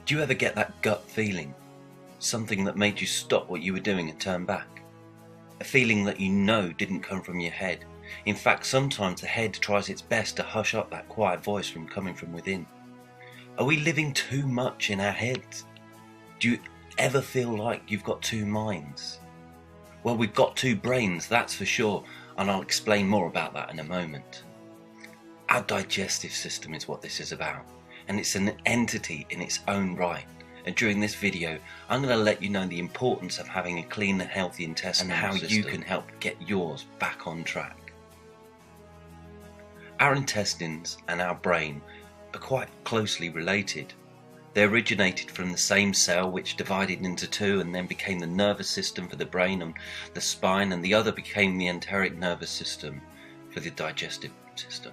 Do you ever get that gut feeling? Something that made you stop what you were doing and turn back? A feeling that you know didn't come from your head. In fact, sometimes the head tries its best to hush up that quiet voice from coming from within. Are we living too much in our heads? Do you ever feel like you've got two minds? Well, we've got two brains, that's for sure, and I'll explain more about that in a moment. Our digestive system is what this is about, and it's an entity in its own right. And during this video, I'm going to let you know the importance of having a clean and healthy intestinal system and how you can help get yours back on track. Our intestines and our brain are quite closely related. They originated from the same cell, which divided into two and then became the nervous system for the brain and the spine, and the other became the enteric nervous system for the digestive system.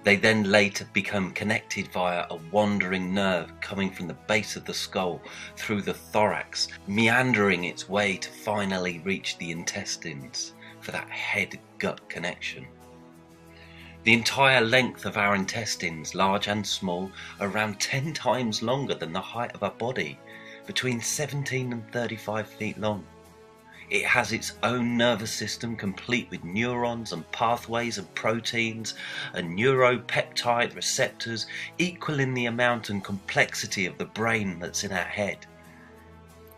They then later become connected via a wandering nerve coming from the base of the skull through the thorax, meandering its way to finally reach the intestines for that head-gut connection. The entire length of our intestines, large and small, are around 10 times longer than the height of our body, between 17 and 35 feet long. It has its own nervous system complete with neurons and pathways and proteins and neuropeptide receptors equal in the amount and complexity of the brain that's in our head.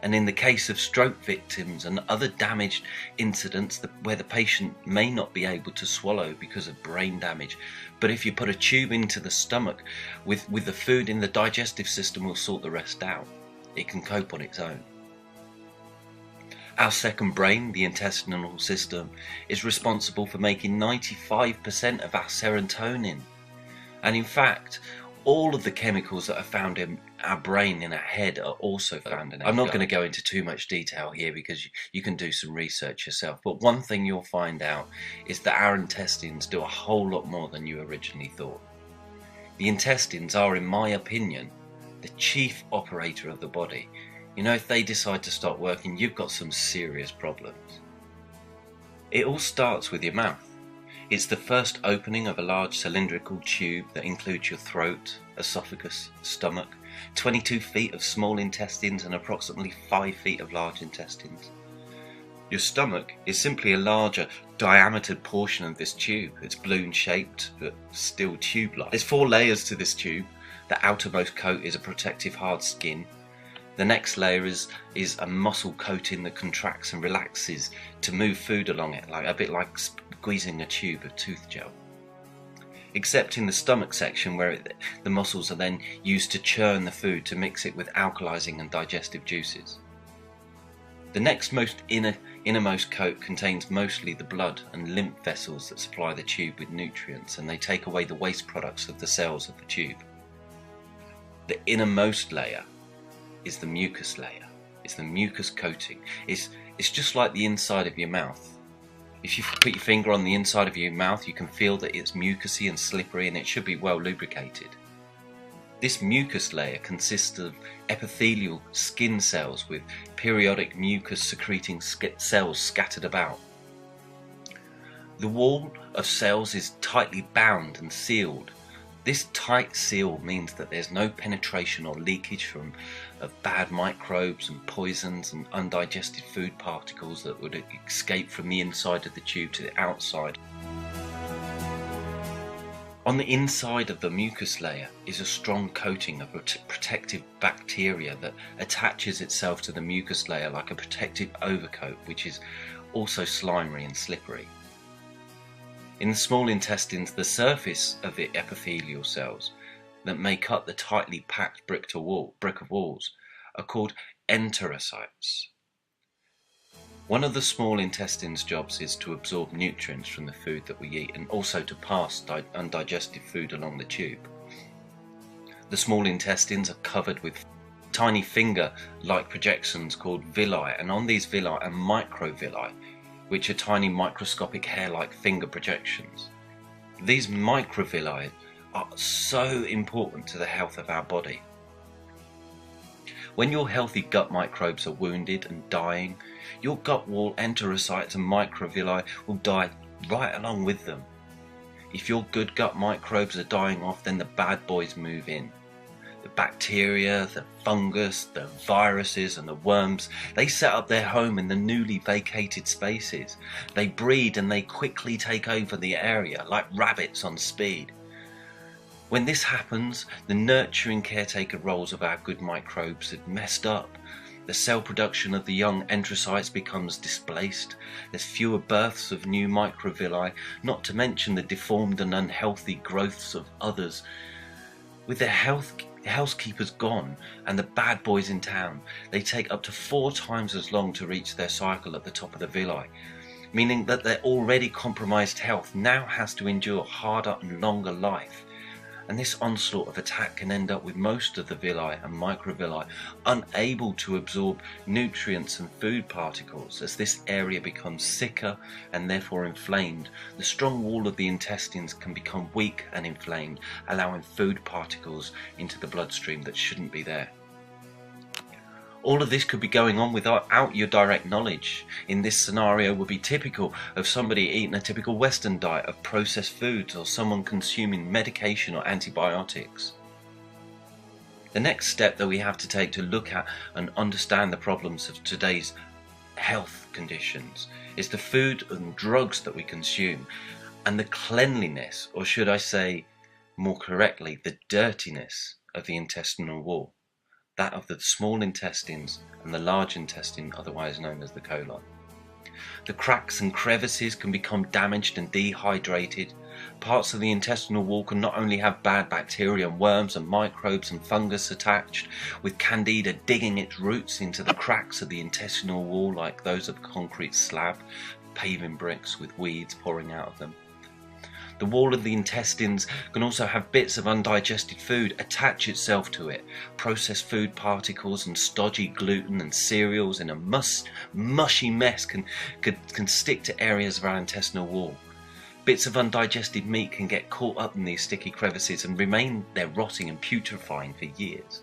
And in the case of stroke victims and other damaged incidents where the patient may not be able to swallow because of brain damage, but if you put a tube into the stomach with the food in the digestive system will sort the rest out. It can cope on its own. Our second brain, the intestinal system, is responsible for making 95% of our serotonin. And in fact, all of the chemicals that are found in our brain, in our head, are also found in our gut. I'm not going to go into too much detail here because you can do some research yourself. But one thing you'll find out is that our intestines do a whole lot more than you originally thought. The intestines are, in my opinion, the chief operator of the body. You know, if they decide to stop working, you've got some serious problems. It all starts with your mouth. It's the first opening of a large cylindrical tube that includes your throat, esophagus, stomach, 22 feet of small intestines and approximately 5 feet of large intestines. Your stomach is simply a larger, diametered portion of this tube. It's balloon-shaped, but still tube-like. There's 4 layers to this tube. The outermost coat is a protective hard skin. The next layer is a muscle coating that contracts and relaxes to move food along it, a bit like squeezing a tube of tooth gel. Except in the stomach section where the muscles are then used to churn the food to mix it with alkalizing and digestive juices. The next innermost coat contains mostly the blood and lymph vessels that supply the tube with nutrients, and they take away the waste products of the cells of the tube. The innermost layer is the mucus layer. It's the mucus coating. It's just like the inside of your mouth. If you put your finger on the inside of your mouth, you can feel that it's mucousy and slippery, and it should be well lubricated. This mucus layer consists of epithelial skin cells with periodic mucus secreting cells scattered about. The wall of cells is tightly bound and sealed. This tight seal means that there's no penetration or leakage of bad microbes and poisons and undigested food particles that would escape from the inside of the tube to the outside. On the inside of the mucus layer is a strong coating of protective bacteria that attaches itself to the mucus layer like a protective overcoat, which is also slimy and slippery. In the small intestines, the surface of the epithelial cells that make up the tightly packed brick of walls are called enterocytes. One of the small intestine's jobs is to absorb nutrients from the food that we eat and also to pass undigested food along the tube. The small intestines are covered with tiny finger-like projections called villi, and on these villi are microvilli, which are tiny microscopic hair-like finger projections. These microvilli are so important to the health of our body. When your healthy gut microbes are wounded and dying, your gut wall enterocytes and microvilli will die right along with them. If your good gut microbes are dying off, then the bad boys move in. The bacteria, the fungus, the viruses and the worms, they set up their home in the newly vacated spaces. They breed and they quickly take over the area like rabbits on speed. When this happens, the nurturing caretaker roles of our good microbes had messed up. The cell production of the young enterocytes becomes displaced. There's fewer births of new microvilli, not to mention the deformed and unhealthy growths of others. With their housekeepers gone and the bad boys in town, they take up to 4 times as long to reach their cycle at the top of the villi, meaning that their already compromised health now has to endure harder and longer life. And this onslaught of attack can end up with most of the villi and microvilli unable to absorb nutrients and food particles. As this area becomes sicker and therefore inflamed, the strong wall of the intestines can become weak and inflamed, allowing food particles into the bloodstream that shouldn't be there. All of this could be going on without your direct knowledge. In this scenario would be typical of somebody eating a typical Western diet of processed foods, or someone consuming medication or antibiotics. The next step that we have to take to look at and understand the problems of today's health conditions is the food and drugs that we consume, and the cleanliness, or should I say more correctly, the dirtiness of the intestinal wall. That of the small intestines and the large intestine, otherwise known as the colon. The cracks and crevices can become damaged and dehydrated. Parts of the intestinal wall can not only have bad bacteria and worms and microbes and fungus attached, with candida digging its roots into the cracks of the intestinal wall like those of a concrete slab, paving bricks with weeds pouring out of them. The wall of the intestines can also have bits of undigested food attach itself to it. Processed food particles and stodgy gluten and cereals in a mushy mess can stick to areas of our intestinal wall. Bits of undigested meat can get caught up in these sticky crevices and remain there rotting and putrefying for years.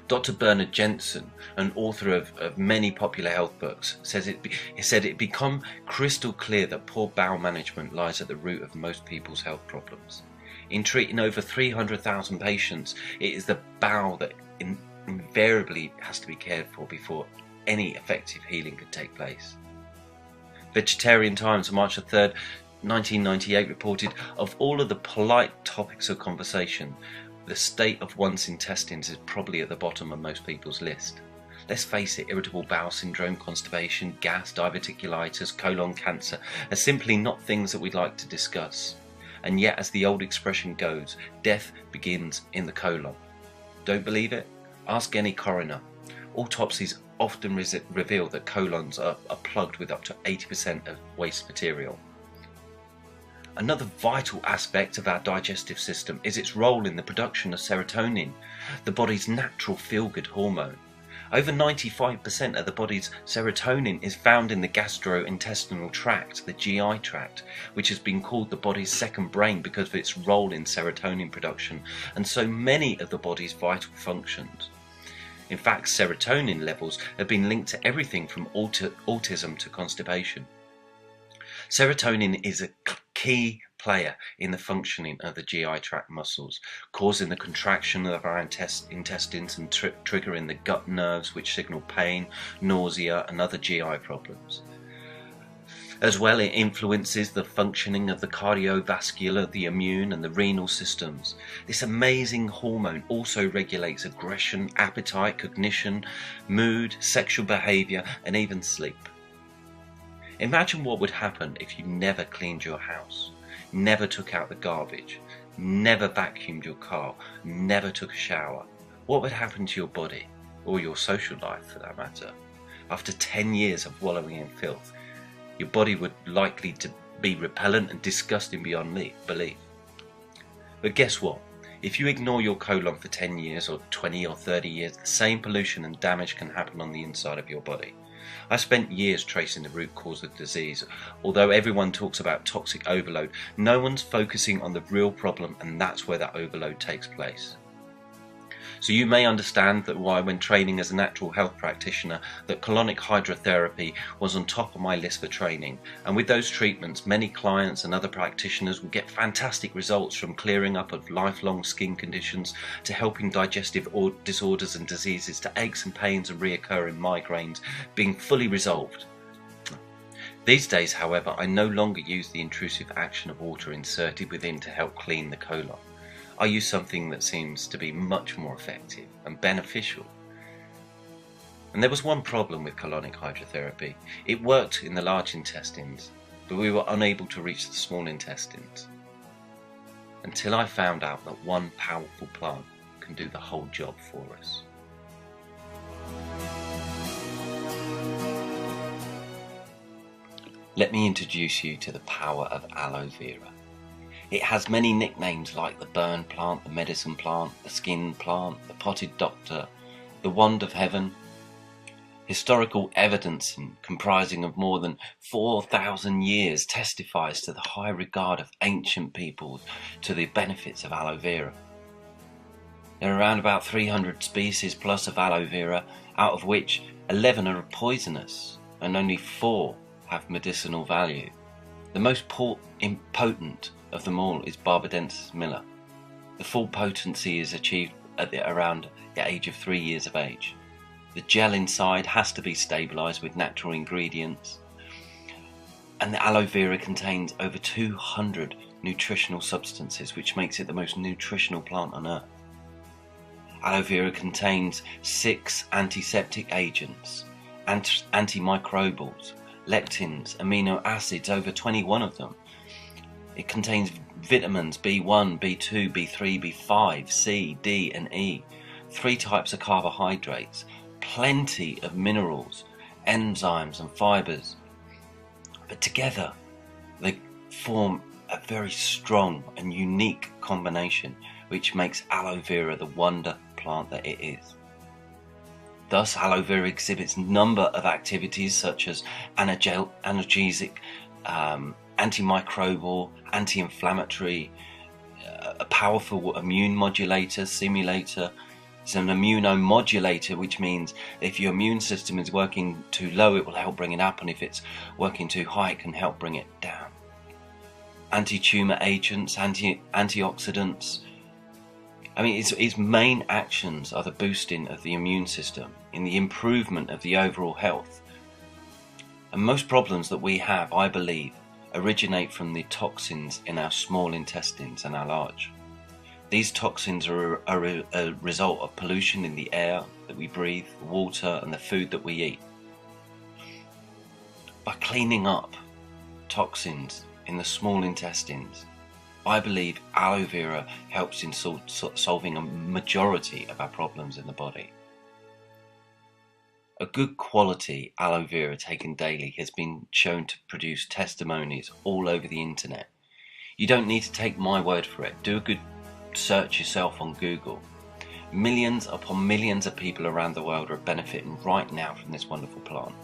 Dr. Bernard Jensen, an author of many popular health books, he said it become crystal clear that poor bowel management lies at the root of most people's health problems. In treating over 300,000 patients, it is the bowel that invariably has to be cared for before any effective healing could take place. Vegetarian Times on March 3rd, 1998 reported, of all of the polite topics of conversation, the state of one's intestines is probably at the bottom of most people's list. Let's face it, irritable bowel syndrome, constipation, gas, diverticulitis, colon cancer are simply not things that we'd like to discuss. And yet, as the old expression goes, death begins in the colon. Don't believe it? Ask any coroner. Autopsies often reveal that colons are plugged with up to 80% of waste material. Another vital aspect of our digestive system is its role in the production of serotonin, the body's natural feel-good hormone. Over 95% of the body's serotonin is found in the gastrointestinal tract, the GI tract, which has been called the body's second brain because of its role in serotonin production and so many of the body's vital functions. In fact, serotonin levels have been linked to everything from autism to constipation. Serotonin is a key player in the functioning of the GI tract muscles, causing the contraction of our intestines and triggering the gut nerves which signal pain, nausea and other GI problems. As well, it influences the functioning of the cardiovascular, the immune and the renal systems. This amazing hormone also regulates aggression, appetite, cognition, mood, sexual behaviour and even sleep. Imagine what would happen if you never cleaned your house, never took out the garbage, never vacuumed your car, never took a shower. What would happen to your body, or your social life for that matter? After 10 years of wallowing in filth, your body would likely to be repellent and disgusting beyond belief. But guess what? If you ignore your colon for 10 years or 20 or 30 years, the same pollution and damage can happen on the inside of your body. I spent years tracing the root cause of disease. Although everyone talks about toxic overload, no one's focusing on the real problem, and that's where that overload takes place. So you may understand that why, when training as a natural health practitioner, that colonic hydrotherapy was on top of my list for training. And with those treatments, many clients and other practitioners will get fantastic results, from clearing up of lifelong skin conditions to helping digestive disorders and diseases to aches and pains and reoccurring migraines being fully resolved. These days, however, I no longer use the intrusive action of water inserted within to help clean the colon. I use something that seems to be much more effective and beneficial. And there was one problem with colonic hydrotherapy. It worked in the large intestines, but we were unable to reach the small intestines. Until I found out that one powerful plant can do the whole job for us. Let me introduce you to the power of aloe vera. It has many nicknames like the burn plant, the medicine plant, the skin plant, the potted doctor, the wand of heaven. Historical evidence comprising of more than 4,000 years testifies to the high regard of ancient peoples to the benefits of aloe vera. There are around about 300 species plus of aloe vera, out of which 11 are poisonous and only 4 have medicinal value. The most potent of them all is Barbadensis miller. The full potency is achieved at around the age of 3 years of age. The gel inside has to be stabilised with natural ingredients, and the aloe vera contains over 200 nutritional substances, which makes it the most nutritional plant on earth. Aloe vera contains 6 antiseptic agents, antimicrobials, lectins, amino acids, over 21 of them. It contains vitamins B1, B2, B3, B5, C, D and E, 3 types of carbohydrates, plenty of minerals, enzymes and fibres. But together they form a very strong and unique combination which makes aloe vera the wonder plant that it is. Thus, aloe vera exhibits a number of activities such as analgesic, antimicrobial, anti-inflammatory, a powerful immune modulator, simulator. It's an immunomodulator, which means if your immune system is working too low, it will help bring it up, and if it's working too high, it can help bring it down. Anti-tumor agents, antioxidants. I mean, its main actions are the boosting of the immune system, in the improvement of the overall health. And most problems that we have, I believe, originate from the toxins in our small intestines and our large. These toxins are a result of pollution in the air that we breathe, the water and the food that we eat. By cleaning up toxins in the small intestines, I believe aloe vera helps in solving a majority of our problems in the body. A good quality aloe vera taken daily has been shown to produce testimonies all over the internet. You don't need to take my word for it. Do a good search yourself on Google. Millions upon millions of people around the world are benefiting right now from this wonderful plant.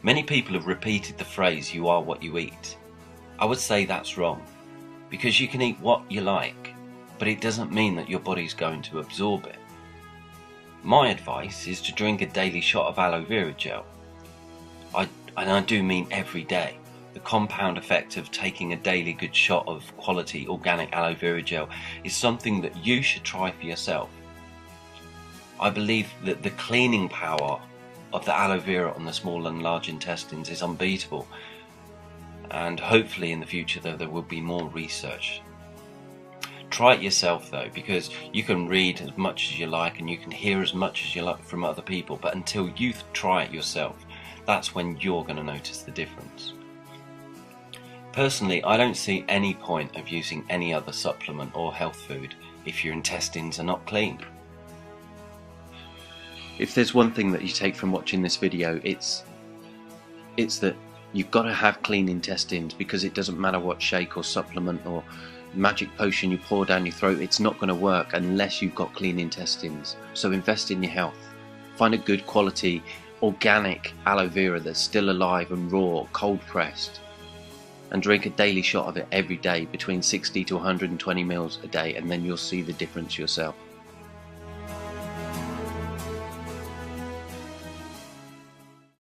Many people have repeated the phrase, "You are what you eat." I would say that's wrong, because you can eat what you like, but it doesn't mean that your body's going to absorb it. My advice is to drink a daily shot of aloe vera gel. I do mean every day. The compound effect of taking a daily good shot of quality organic aloe vera gel is something that you should try for yourself. I believe that the cleaning power of the aloe vera on the small and large intestines is unbeatable, and hopefully in the future there will be more research. Try it yourself though, because you can read as much as you like and you can hear as much as you like from other people, but until you try it yourself, that's when you're going to notice the difference. Personally, I don't see any point of using any other supplement or health food if your intestines are not clean. If there's one thing that you take from watching this video, it's that you've got to have clean intestines, because it doesn't matter what shake or supplement or magic potion you pour down your throat, it's not going to work unless you've got clean intestines. So invest in your health. Find a good quality organic aloe vera that's still alive and raw, cold pressed, and drink a daily shot of it every day, between 60 to 120 mils a day, and then you'll see the difference yourself.